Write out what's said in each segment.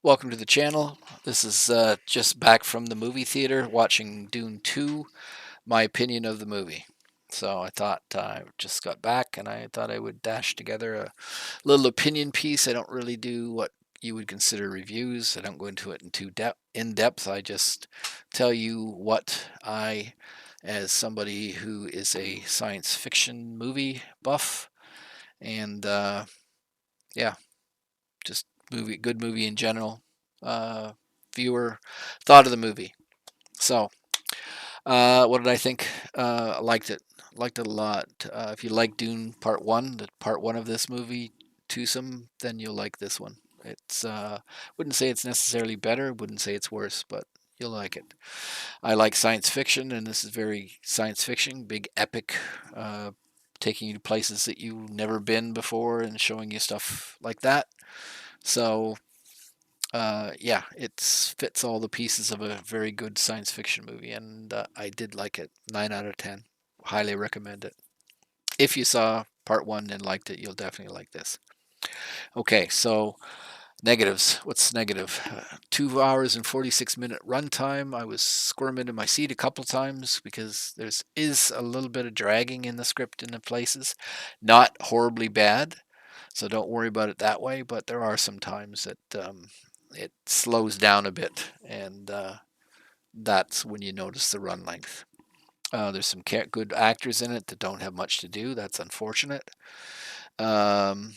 Welcome to the channel. This is just back from the movie theater watching Dune 2, my opinion of the movie. So I thought I just got back and I thought I would dash together a little opinion piece. I don't really do what you would consider reviews. I don't go into it in depth. I just tell you what I, as somebody who is a science fiction movie buff, and yeah, just good movie in general. Uh, Viewer thought of the movie. So, what did I think? I liked it. Liked it a lot. If you like Dune Part One, the Part One of this movie, twosome, then you'll like this one. It's wouldn't say it's necessarily better. Wouldn't say it's worse, but you'll like it. I like science fiction, and this is very science fiction, big epic, uh, taking you to places that you've never been before and showing you stuff like that. So yeah, it fits all the pieces of a very good science fiction movie, and I did like it. 9 out of 10. Highly recommend it. If you saw part one and liked it, you'll definitely like this. Okay, so negatives. What's negative? 2 hours and 46-minute runtime. I was squirming in my seat a couple times because there's a little bit of dragging in the script in the places. Not horribly bad, so don't worry about it that way. But there are some times that it slows down a bit, and that's when you notice the run length. There's some good actors in it that don't have much to do. That's unfortunate, um,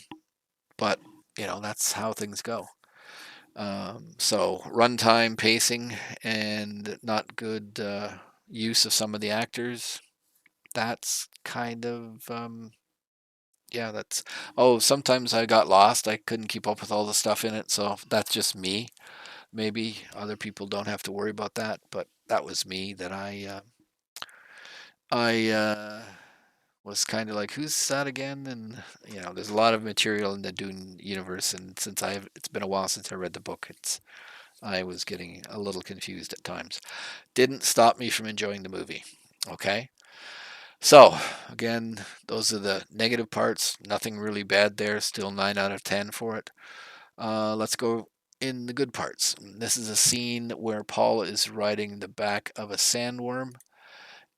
but that's how things go. So runtime, pacing, and not good use of some of the actors. That's kind of yeah. That's Sometimes I got lost. I couldn't keep up with all the stuff in it, so that's just me. Maybe other people don't have to worry about that, but that was me. That I was kind of like, who's that again? And there's a lot of material in the Dune universe, and it's been a while since I read the book. I was getting a little confused at times. Didn't stop me from enjoying the movie. Okay, so again, those are the negative parts. Nothing really bad there. Still 9 out of 10 for it. Let's go in the good parts. This is a scene where Paul is riding the back of a sandworm,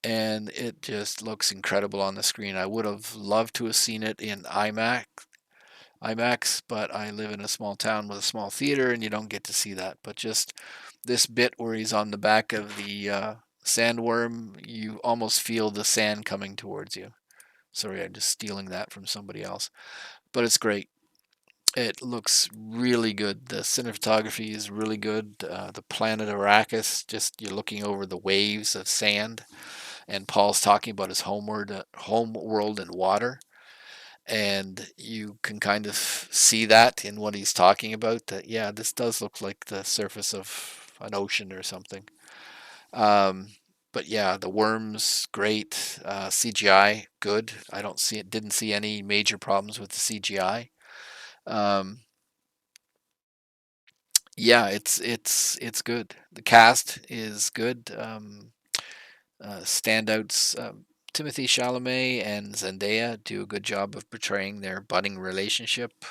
and it just looks incredible on the screen. I would have loved to have seen it in IMAX, but I live in a small town with a small theater, and you don't get to see that. But just this bit where he's on the back of the sandworm, you almost feel the sand coming towards you. Sorry, I'm just stealing that from somebody else, but it's great. It looks really good. The cinematography is really good. The planet Arrakis, just you're looking over the waves of sand, and Paul's talking about his home world and water, and you can kind of see that in what he's talking about. That yeah, this does look like the surface of an ocean or something. Um, but yeah, the worms great. CGI good. I don't see it. Didn't see any major problems with the CGI. Um, yeah, it's good. The cast is good. Standouts. Timothy Chalamet and Zendaya do a good job of portraying their budding relationship.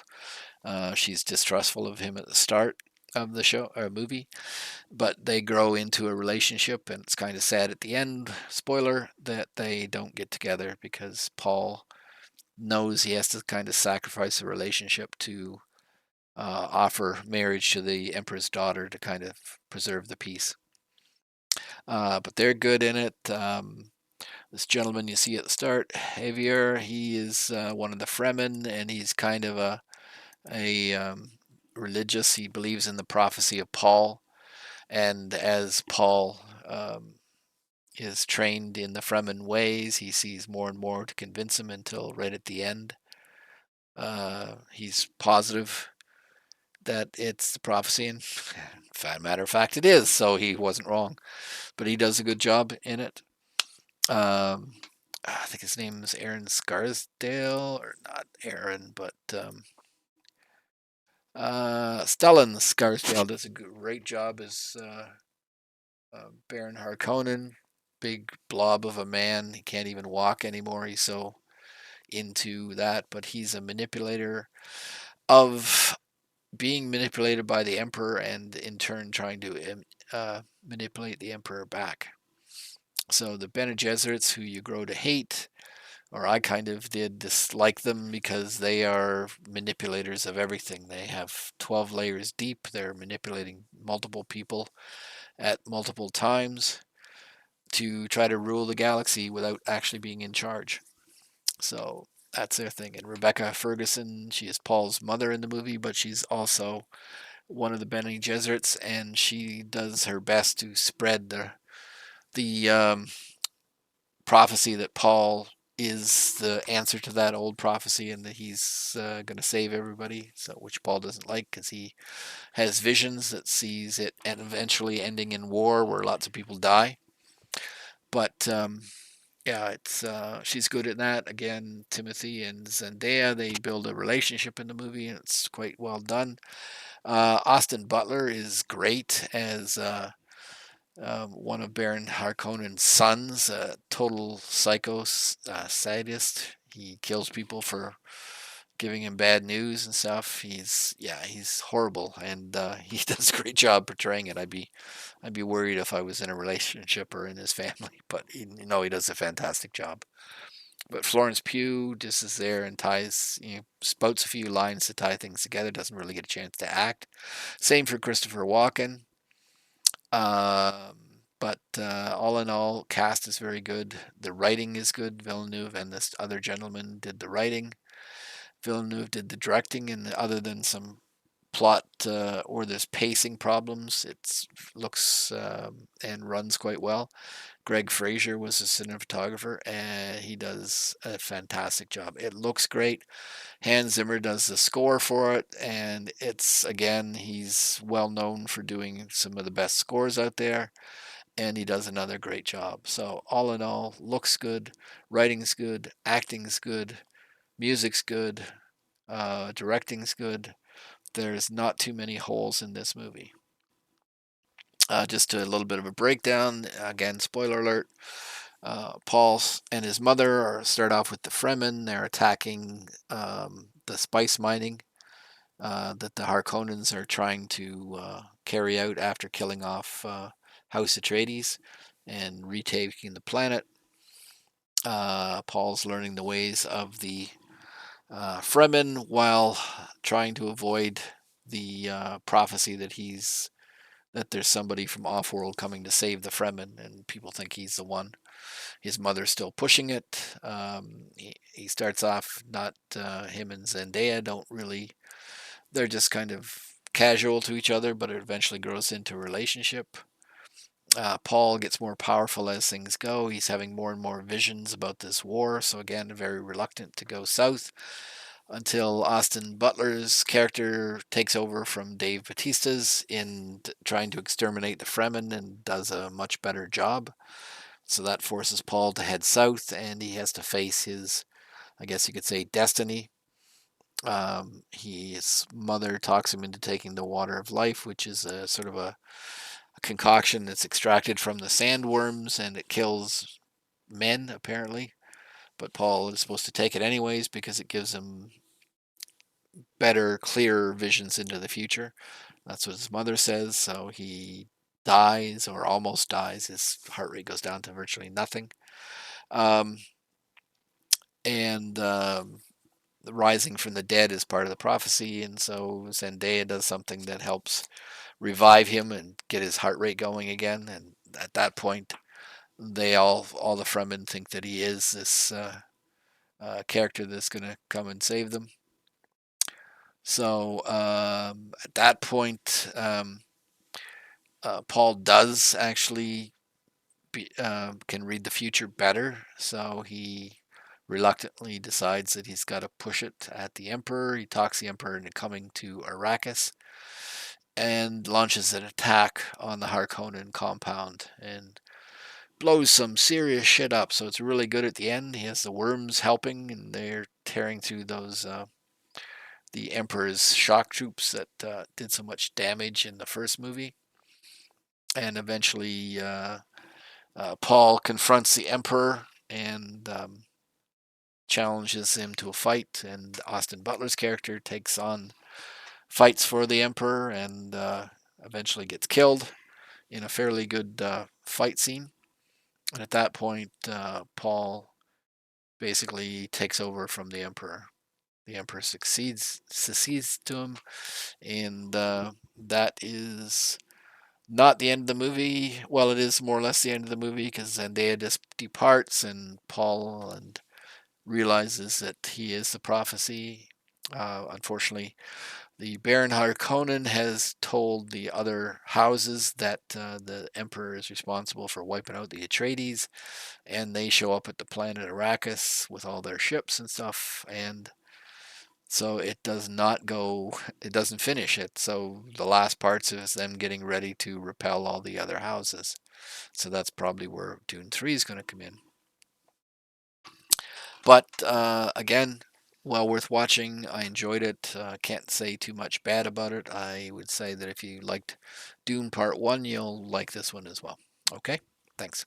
She's distrustful of him at the start of the show or movie, but they grow into a relationship, and it's kind of sad at the end. Spoiler that they don't get together because Paul knows he has to kind of sacrifice the relationship to offer marriage to the emperor's daughter to kind of preserve the peace. But they're good in it. This gentleman you see at the start, Javier, he is one of the Fremen, and he's kind of a religious. He believes in the prophecy of Paul, and as Paul is trained in the Fremen ways, he sees more and more to convince him until right at the end, he's positive that it's the prophecy, and matter of fact, it is. So he wasn't wrong, but he does a good job in it. Um, I think his name is Aaron Scarsdale, or not Aaron, but Stellan Scarsdale does a great job as Baron Harkonnen. Big blob of a man. He can't even walk anymore. He's so into that, but he's a manipulator of being manipulated by the emperor and in turn trying to manipulate the emperor back. So the Bene Gesserits, who you grow to hate, or I kind of did dislike them because they are manipulators of everything. They have 12 layers deep. They're manipulating multiple people at multiple times to try to rule the galaxy without actually being in charge. So that's their thing. And Rebecca Ferguson, she is Paul's mother in the movie, but she's also one of the Bene Gesserits, and she does her best to spread the prophecy that Paul is the answer to that old prophecy and that he's going to save everybody. So, which Paul doesn't like because he has visions that sees it and eventually ending in war where lots of people die. But yeah, it's she's good at that. Again, Timothy and Zendaya, they build a relationship in the movie, and it's quite well done. Austin Butler is great as one of Baron Harkonnen's sons, a total psycho sadist. He kills people for giving him bad news and stuff. He's horrible, and he does a great job portraying it. I'd be worried if I was in a relationship or in his family, but he does a fantastic job. But Florence Pugh just is there and spouts a few lines to tie things together. Doesn't really get a chance to act. Same for Christopher Walken. But all in all, cast is very good. The writing is good. Villeneuve and this other gentleman did the writing. Villeneuve did the directing, and other than some plot or there's pacing problems, it looks and runs quite well. Greg Fraser was the cinematographer, and he does a fantastic job. It looks great. Hans Zimmer does the score for it, and he's well known for doing some of the best scores out there, and he does another great job. So, all in all, looks good, writing's good, acting's good, music's good, directing's good. There's not too many holes in this movie. Just a little bit of a breakdown. Again, spoiler alert. Paul and his mother start off with the Fremen. They're attacking the spice mining that the Harkonnens are trying to carry out after killing off House Atreides and retaking the planet. Paul's learning the ways of the Fremen while trying to avoid the prophecy that there's somebody from Offworld coming to save the Fremen, and people think he's the one. His mother's still pushing it. He starts off not him and Zendaya don't really. They're just kind of casual to each other, but it eventually grows into a relationship. Paul gets more powerful as things go. He's having more and more visions about this war, so again, very reluctant to go south until Austin Butler's character takes over from Dave Bautista's in trying to exterminate the Fremen and does a much better job. So that forces Paul to head south, and he has to face his, I guess you could say, destiny. His mother talks him into taking the water of life, which is a sort of a concoction that's extracted from the sandworms, and it kills men apparently. But Paul is supposed to take it anyways because it gives him better, clearer visions into the future. That's what his mother says. So he dies or almost dies. His heart rate goes down to virtually nothing. Um, and the rising from the dead is part of the prophecy, and so Zendaya does something that helps revive him and get his heart rate going again. And at that point, all the Fremen think that he is this character that's going to come and save them. So at that point, Paul does actually can read the future better, so he reluctantly decides that he's got to push it at the Emperor. He talks the Emperor into coming to Arrakis and launches an attack on the Harkonnen compound and blows some serious shit up. So it's really good at the end. He has the worms helping, and they're tearing through those the Emperor's shock troops that did so much damage in the first movie. And eventually, Paul confronts the Emperor and challenges him to a fight. And Austin Butler's character takes on fights for the Emperor and eventually gets killed in a fairly good fight scene. And at that point, Paul basically takes over from the Emperor. The Emperor succeeds to him, and that is not the end of the movie. Well, it is more or less the end of the movie because Zendaya just departs, and Paul and realizes that he is the prophecy. Unfortunately, the Baron Harkonnen has told the other houses that the Emperor is responsible for wiping out the Atreides, and they show up at the planet Arrakis with all their ships and stuff, and so it does not go, it doesn't finish it. So the last parts is them getting ready to repel all the other houses. So that's probably where Dune 3 is going to come in. But again, well worth watching. I enjoyed it. Can't say too much bad about it. I would say that if you liked Dune Part 1, you'll like this one as well. Okay, thanks.